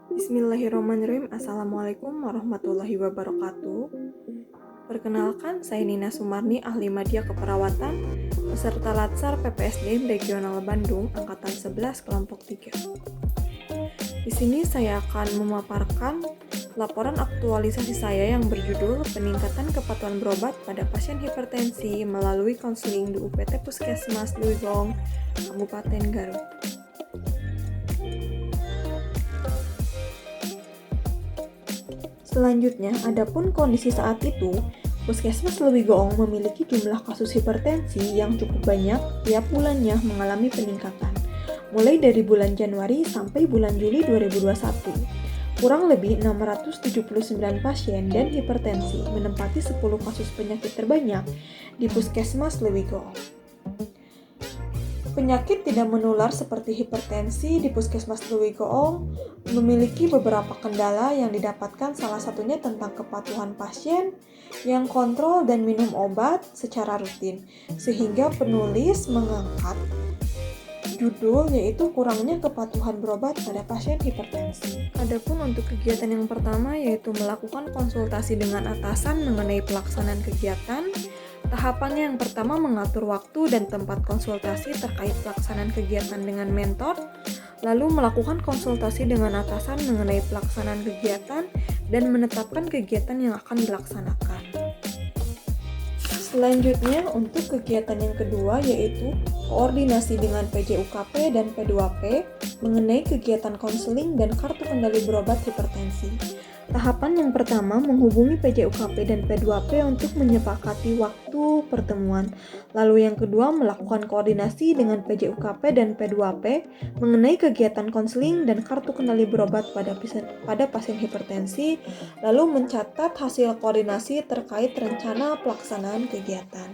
Bismillahirrahmanirrahim. Assalamualaikum warahmatullahi wabarakatuh. Perkenalkan, saya Nina Sumarni, ahli media keperawatan, peserta Latsar PPSDM Regional Bandung, Angkatan 11, Kelompok 3. Di sini saya akan memaparkan laporan aktualisasi saya yang berjudul Peningkatan Kepatuhan Berobat pada Pasien Hipertensi melalui konseling di UPT Puskesmas Luigong, Kabupaten Garut. Selanjutnya, adapun kondisi saat itu, Puskesmas Lewigoong memiliki jumlah kasus hipertensi yang cukup banyak tiap bulannya mengalami peningkatan, mulai dari bulan Januari sampai bulan Juli 2021. Kurang lebih 679 pasien dan hipertensi menempati 10 kasus penyakit terbanyak di Puskesmas Lewigoong. Penyakit tidak menular seperti hipertensi di Puskesmas Lewigoong memiliki beberapa kendala yang didapatkan, salah satunya tentang kepatuhan pasien yang kontrol dan minum obat secara rutin, sehingga penulis mengangkat judul yaitu kurangnya kepatuhan berobat pada pasien hipertensi. Adapun untuk kegiatan yang pertama yaitu melakukan konsultasi dengan atasan mengenai pelaksanaan kegiatan. Tahapannya yang pertama mengatur waktu dan tempat konsultasi terkait pelaksanaan kegiatan dengan mentor, lalu melakukan konsultasi dengan atasan mengenai pelaksanaan kegiatan dan menetapkan kegiatan yang akan dilaksanakan. Selanjutnya untuk kegiatan yang kedua yaitu koordinasi dengan PJUKP dan P2P mengenai kegiatan konseling dan kartu kendali berobat hipertensi. Tahapan yang pertama menghubungi PJUKP dan P2P untuk menyepakati waktu pertemuan. Lalu yang kedua melakukan koordinasi dengan PJUKP dan P2P mengenai kegiatan konseling dan kartu kendali berobat pada pasien hipertensi, lalu mencatat hasil koordinasi terkait rencana pelaksanaan kegiatan.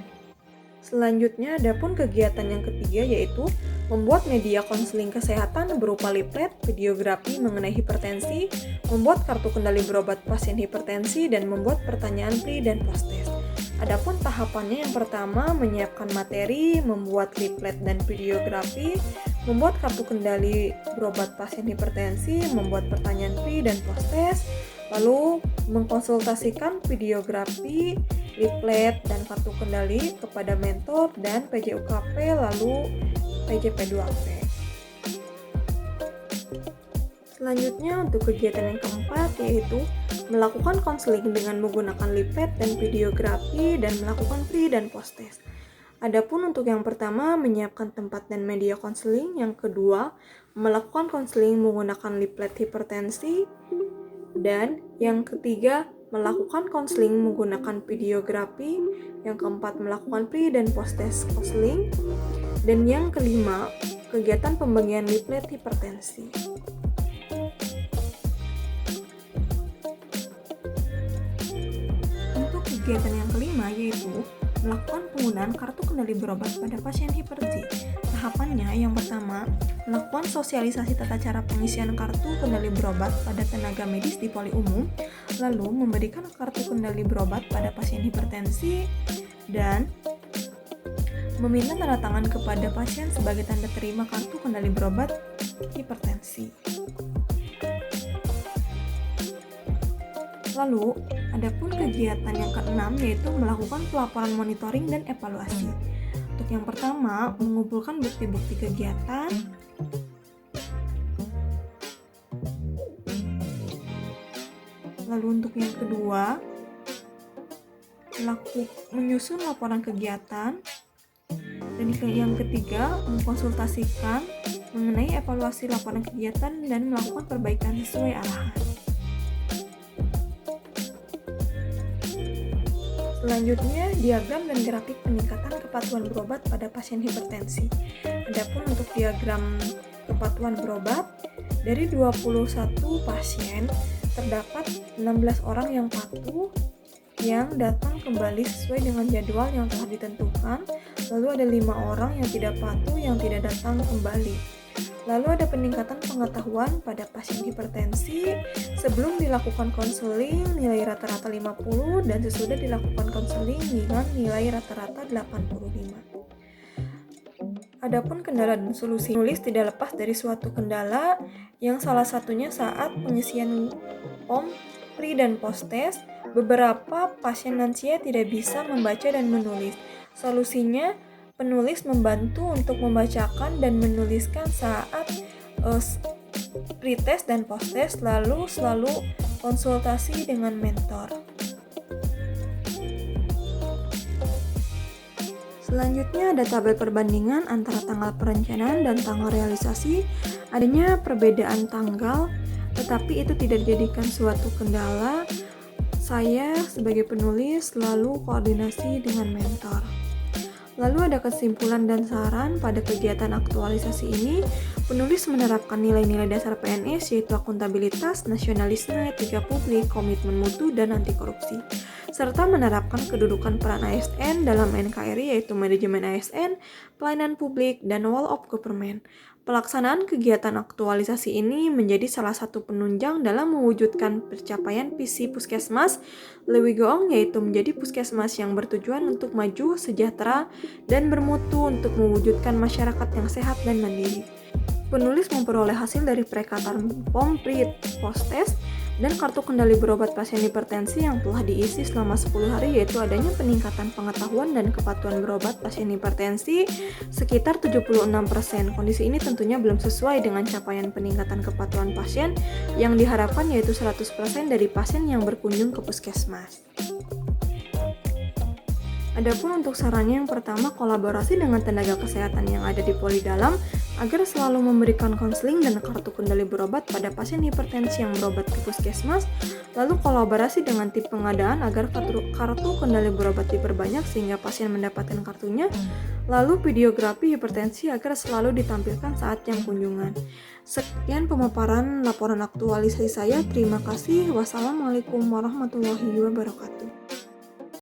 Selanjutnya, adapun kegiatan yang ketiga yaitu membuat media konseling kesehatan berupa leaflet, videografi mengenai hipertensi, membuat kartu kendali berobat pasien hipertensi, dan membuat pertanyaan pre dan post test. Adapun tahapannya yang pertama menyiapkan materi, membuat leaflet dan videografi, membuat kartu kendali berobat pasien hipertensi, membuat pertanyaan pre dan post test, lalu mengkonsultasikan videografi, leaflet, dan kartu kendali kepada mentor dan PJUKP lalu PJP2P. Selanjutnya untuk kegiatan yang keempat yaitu melakukan konseling dengan menggunakan leaflet dan videografi dan melakukan pre dan post test. Adapun untuk yang pertama menyiapkan tempat dan media konseling, yang kedua melakukan konseling menggunakan leaflet hipertensi, dan yang ketiga melakukan konseling menggunakan videografi, yang keempat melakukan pre dan post test konseling, dan yang kelima kegiatan pembagian leaflet hipertensi. Untuk kegiatan yang kelima yaitu melakukan penggunaan kartu kendali berobat pada pasien hipertensi. Tahapannya yang pertama, melakukan sosialisasi tata cara pengisian kartu kendali berobat pada tenaga medis di poli umum, lalu memberikan kartu kendali berobat pada pasien hipertensi, dan meminta tanda tangan kepada pasien sebagai tanda terima kartu kendali berobat hipertensi. Lalu, adapun kegiatan yang keenam yaitu melakukan pelaporan monitoring dan evaluasi. Untuk yang pertama, mengumpulkan bukti-bukti kegiatan, lalu untuk yang kedua, menyusun laporan kegiatan, dan yang ketiga, mengkonsultasikan mengenai evaluasi laporan kegiatan dan melakukan perbaikan sesuai arahan. Selanjutnya, diagram dan grafik peningkatan kepatuhan berobat pada pasien hipertensi. Adapun untuk diagram kepatuhan berobat, dari 21 pasien terdapat 16 orang yang patuh yang datang kembali sesuai dengan jadwal yang telah ditentukan, lalu ada 5 orang yang tidak patuh yang tidak datang kembali. Lalu ada peningkatan pengetahuan pada pasien hipertensi sebelum dilakukan konseling nilai rata-rata 50 dan sesudah dilakukan konseling dengan nilai rata-rata 85. Adapun kendala dan solusi penulis tidak lepas dari suatu kendala yang salah satunya saat pengisian form pre dan post test, beberapa pasien lansia tidak bisa membaca dan menulis. Solusinya, penulis membantu untuk membacakan dan menuliskan saat pre-test dan post-test, lalu selalu konsultasi dengan mentor. Selanjutnya ada tabel perbandingan antara tanggal perencanaan dan tanggal realisasi. Adanya perbedaan tanggal, tetapi itu tidak dijadikan suatu kendala. Saya sebagai penulis selalu koordinasi dengan mentor. Lalu ada kesimpulan dan saran pada kegiatan aktualisasi ini. Penulis menerapkan nilai-nilai dasar PNS yaitu akuntabilitas, nasionalisme, etika publik, komitmen mutu, dan anti korupsi, serta menerapkan kedudukan peran ASN dalam NKRI yaitu manajemen ASN, pelayanan publik, dan wall of government. Pelaksanaan kegiatan aktualisasi ini menjadi salah satu penunjang dalam mewujudkan pencapaian visi Puskesmas Lewigoong, yaitu menjadi puskesmas yang bertujuan untuk maju, sejahtera, dan bermutu untuk mewujudkan masyarakat yang sehat dan mandiri. Penulis memperoleh hasil dari perekatan form pre-post test dan kartu kendali berobat pasien hipertensi yang telah diisi selama 10 hari, yaitu adanya peningkatan pengetahuan dan kepatuhan berobat pasien hipertensi sekitar 76%. Kondisi ini tentunya belum sesuai dengan capaian peningkatan kepatuhan pasien yang diharapkan, yaitu 100% dari pasien yang berkunjung ke puskesmas. Adapun untuk sarannya yang pertama, kolaborasi dengan tenaga kesehatan yang ada di Poli Dalam agar selalu memberikan konseling dan kartu kendali berobat pada pasien hipertensi yang berobat ke puskesmas. Lalu kolaborasi dengan tim pengadaan agar kartu kendali berobat diperbanyak sehingga pasien mendapatkan kartunya. Lalu videografi hipertensi agar selalu ditampilkan saat jam kunjungan. Sekian pemaparan laporan aktualisasi saya. Terima kasih. Wassalamualaikum warahmatullahi wabarakatuh.